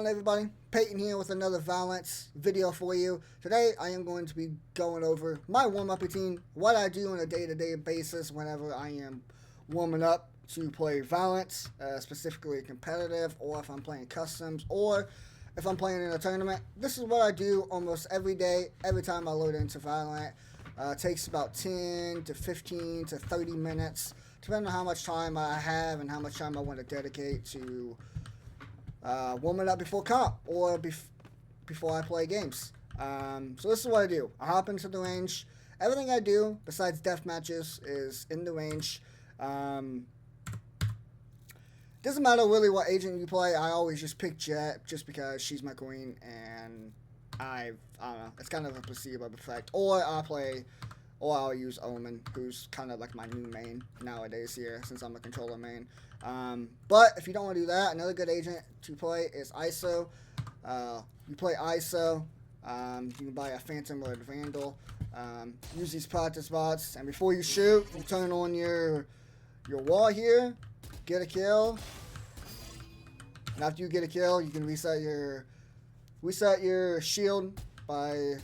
on, everybody? Peyton here with another Valorant video for you. Today I am going to be going over my warm-up routine, what I do on a day-to-day basis whenever I am warming up to play Valorant, specifically competitive, or if I'm playing customs, or if I'm playing in a tournament. This is what I do almost every day, every time I load into Valorant. It takes about 10 to 15 to 30 minutes, depending on how much time I have and how much time I want to dedicate to warming up before comp or before I play games. So this is what I do. I hop into the range. Everything I do besides death matches is in the range. Doesn't matter really what agent you play. I always just pick Jet just because she's my queen, and I don't know. It's kind of a placebo effect. Or I'll use Omen, who's kind of like my new main nowadays here since I'm a controller main. But if you don't want to do that, another good agent to play is ISO. You play ISO. You can buy a Phantom or a Vandal. Use these practice bots, and before you shoot, you turn on your wall here, get a kill. And after you get a kill, you can reset your shield by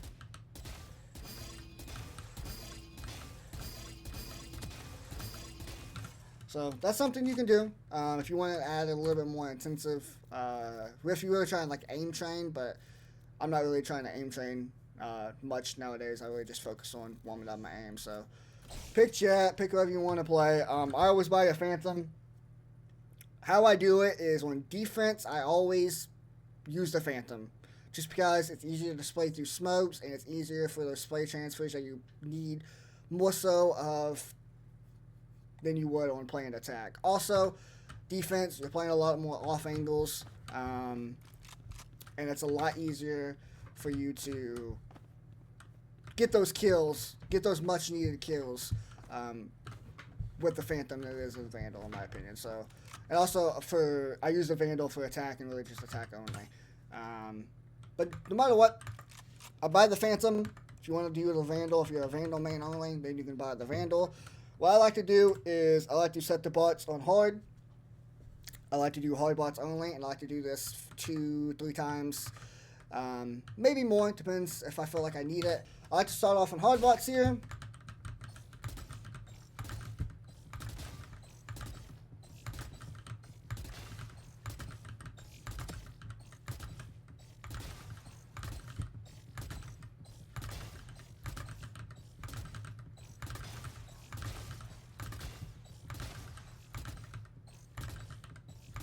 So that's something you can do if you want to add a little bit more intensive. If you really try and like aim train, but I'm not really trying to aim train much nowadays. I really just focus on warming up my aim. So pick Jet, pick whoever you want to play. I always buy a Phantom. How I do it is on defense, I always use the Phantom, just because it's easier to display through smokes and it's easier for those spray transfers that you need more so of than you would on playing attack. Also, defense, you're playing a lot more off angles, and it's a lot easier for you to get those kills, get those much needed kills with the Phantom than it is with the Vandal, in my opinion. So, and also I use the Vandal for attack and really just attack only. But no matter what, I buy the Phantom. If you want to do the Vandal, if you're a Vandal main only, then you can buy the Vandal. What I like to do is I like to set the bots on hard. I like to do hard bots only, and I like to do this 2-3 times, maybe more. Depends if I feel like I need it. I like to start off on hard bots here.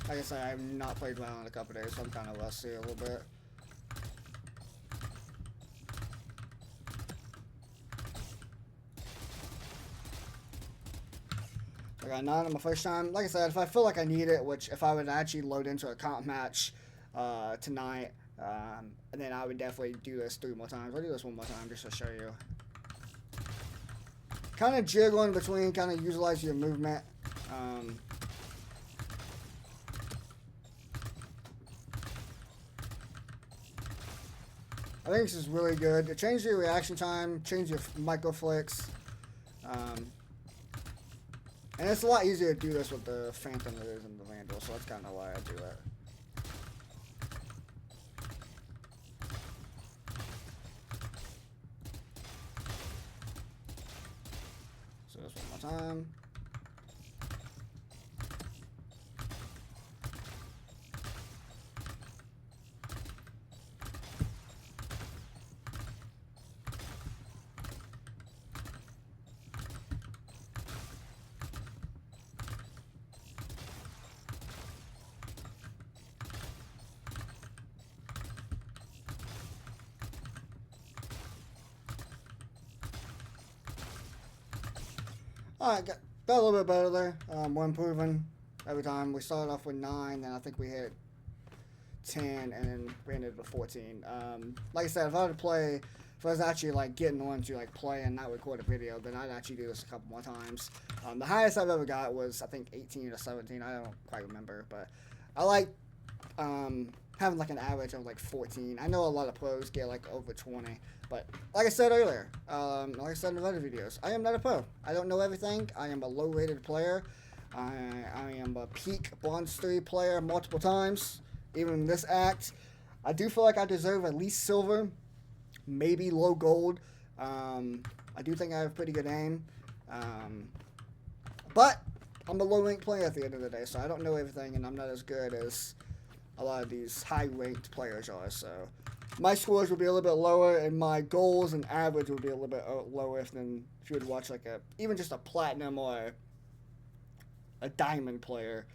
Like I said, I have not played Valorant in a couple days, so I'm kind of rusty a little bit. I got 9 on my first time. Like I said, if I feel like I need it, which if I would actually load into a comp match tonight, and then I would definitely do this 3 more times. I'll do this 1 more time just to show you. Kind of jiggle in between, kind of utilize your movement. I think this is really good. It changes your reaction time, changes your micro flicks. And it's a lot easier to do this with the Phantom than it is in the Vandal, so that's kind of why I do it. So this 1 more time. Alright, got a little bit better there. We're improving every time. We started off with 9, then I think we hit 10, and then we ended with 14. Like I said, if I was actually like getting on to like play and not record a video, then I'd actually do this a couple more times. The highest I've ever got was I think 18 or 17. I don't quite remember, but I like having like an average of like 14. I know a lot of pros get like over 20, but like I said earlier, like I said in other videos, I am not a pro. I don't know everything. I am a low-rated player. I am a peak Bronze 3 player multiple times, even in this act. I do feel like I deserve at least silver, maybe low gold. I do think I have pretty good aim. But I'm a low-ranked player at the end of the day, so I don't know everything, and I'm not as good as a lot of these high-ranked players are. So my scores will be a little bit lower, and my goals and average will be a little bit lower than if you would watch like even just a platinum or a diamond player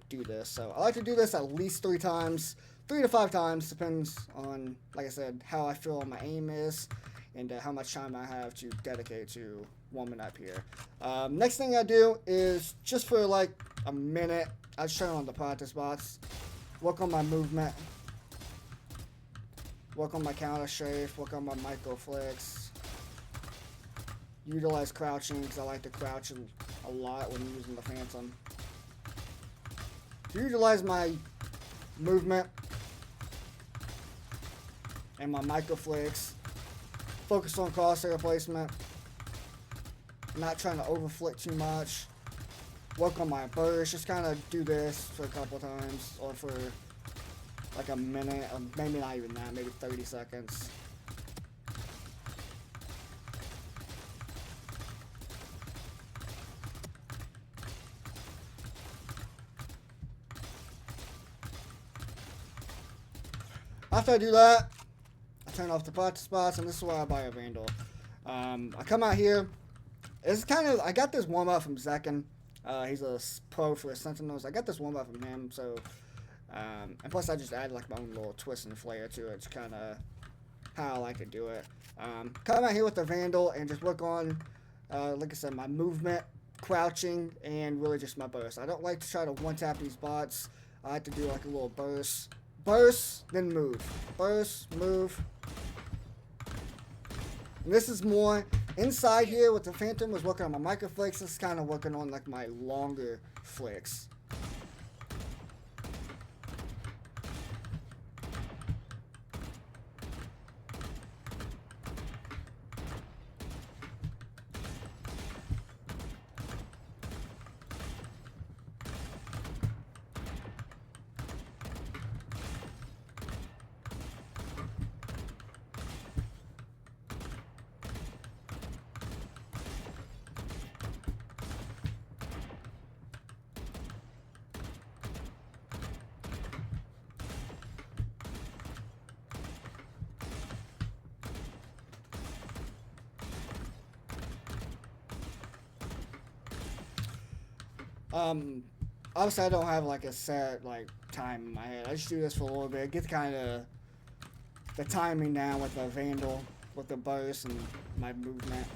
do this. So I like to do this at least 3 times, 3 to 5 times, depends on, like I said, how I feel my aim is and how much time I have to dedicate to warming up here. Next thing I do is just for like a minute, I just turn on the practice bots, work on my movement, work on my counter strafe, work on my micro flicks, utilize crouching because I like to crouch a lot when using the Phantom. Utilize my movement and my micro flicks. Focus on crosshair placement. Not trying to overflick too much. Work on my burst. Just kind of do this for a couple times, or for like a minute, or maybe not even that, maybe 30 seconds. After I do that, I turn off the practice spots, and this is where I buy a Vandal. I come out here. It's kind of, I got this warm-up from Zekin. He's a pro for Sentinels. I got this warm-up from him, so, and plus I just added like my own little twist and flair to it. It's kind of how I like to do it. Come out here with the Vandal and just work on, like I said, my movement, crouching, and really just my burst. I don't like to try to one-tap these bots. I like to do like a little burst. Burst, then move. Burst, move. And this is more inside here with the Phantom was working on my micro flicks. This is kind of working on like my longer flicks. Obviously I don't have like a set like time in my head. I just do this for a little bit, get kind of the timing down with the Vandal, with the burst and my movement.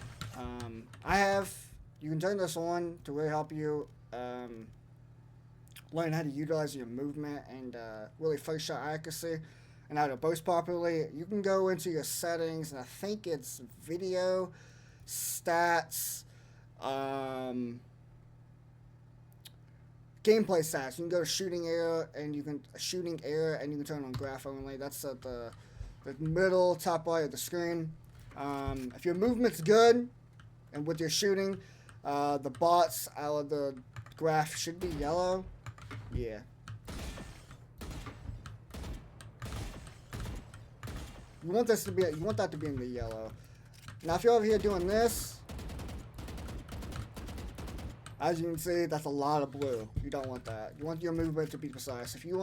You can turn this on to really help you learn how to utilize your movement and really first shot accuracy and how to burst properly. You can go into your settings, and I think it's video, stats, gameplay stats. You can go to shooting error, and you can turn on graph only. That's at the middle top right of the screen. If your movement's good, and with your shooting, the bots out of the graph should be yellow. Yeah. You want that to be in the yellow. Now, if you're over here doing this, as you can see, that's a lot of blue. You don't want that. You want your movement to be precise. If you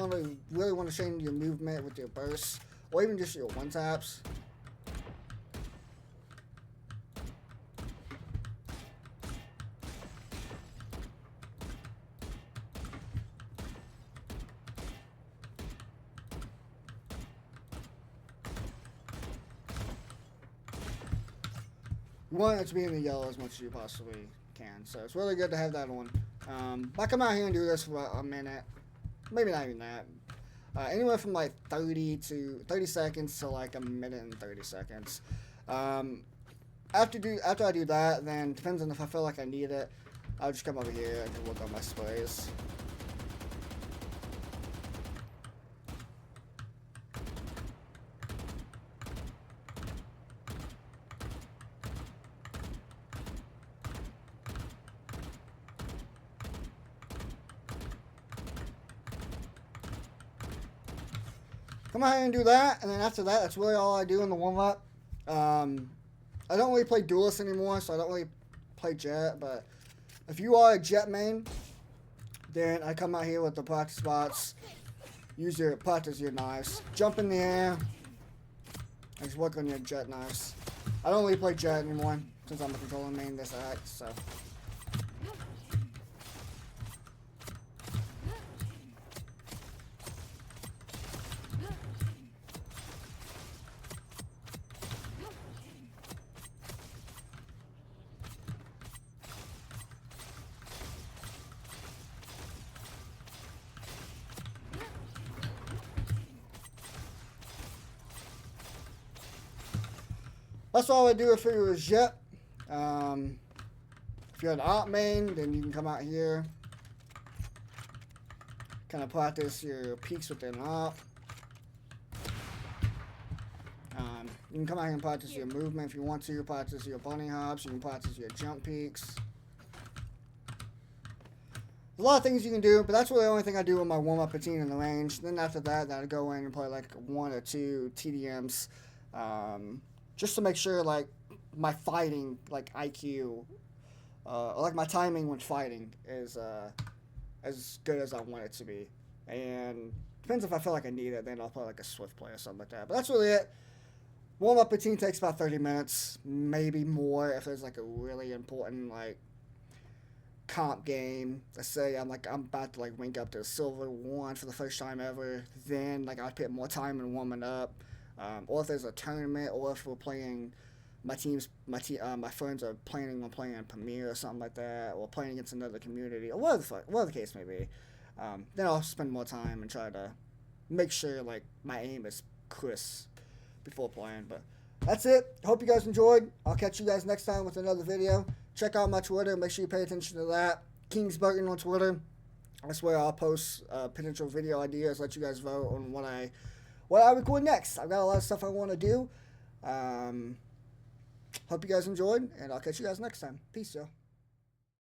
really want to change your movement with your bursts, or even just your one taps, you want it to be in the yellow as much as you possibly can. So it's really good to have that on. I come out here and do this for a minute, maybe not even that. Anywhere from like 30 seconds to like a minute and 30 seconds. After I do that, then depends on if I feel like I need it, I'll just come over here and work on my sprays. come out here and do that, and then after that, that's really all I do in the warm-up. I don't really play duelist anymore, so I don't really play jet, but if you are a jet main, then I come out here with the practice spots, practice your knives, jump in the air, and just work on your jet knives. I don't really play jet anymore, since I'm a controller main this act, so. That's all I do if you was jet. If you're an op main, then you can come out here, kind of practice your peaks within op. You can come out here and practice your movement if you want to. Practice your bunny hops. You can practice your jump peaks. There's a lot of things you can do, but that's really the only thing I do with my warm-up routine in the range. Then after that, I go in and play like 1 or 2 TDMs. Just to make sure, like, my fighting, like, IQ, like, my timing when fighting is as good as I want it to be. And depends if I feel like I need it, then I'll play, like, a swift play or something like that. But that's really it. Warm-up routine takes about 30 minutes, maybe more if there's, like, a really important, like, comp game. Let's say I'm about to, like, rank up to Silver 1 for the first time ever. Then, like, I'd put more time in warming up. Or if there's a tournament, or if we're playing, my friends are planning on playing Premiere or something like that, or playing against another community, or whatever the case may be. Then I'll spend more time and try to make sure, like, my aim is crisp before playing. But that's it. Hope you guys enjoyed. I'll catch you guys next time with another video. Check out my Twitter. Make sure you pay attention to that. Kingsburton on Twitter. That's where I'll post potential video ideas, let you guys vote on what I record next. I've got a lot of stuff I want to do. Hope you guys enjoyed, and I'll catch you guys next time. Peace, y'all.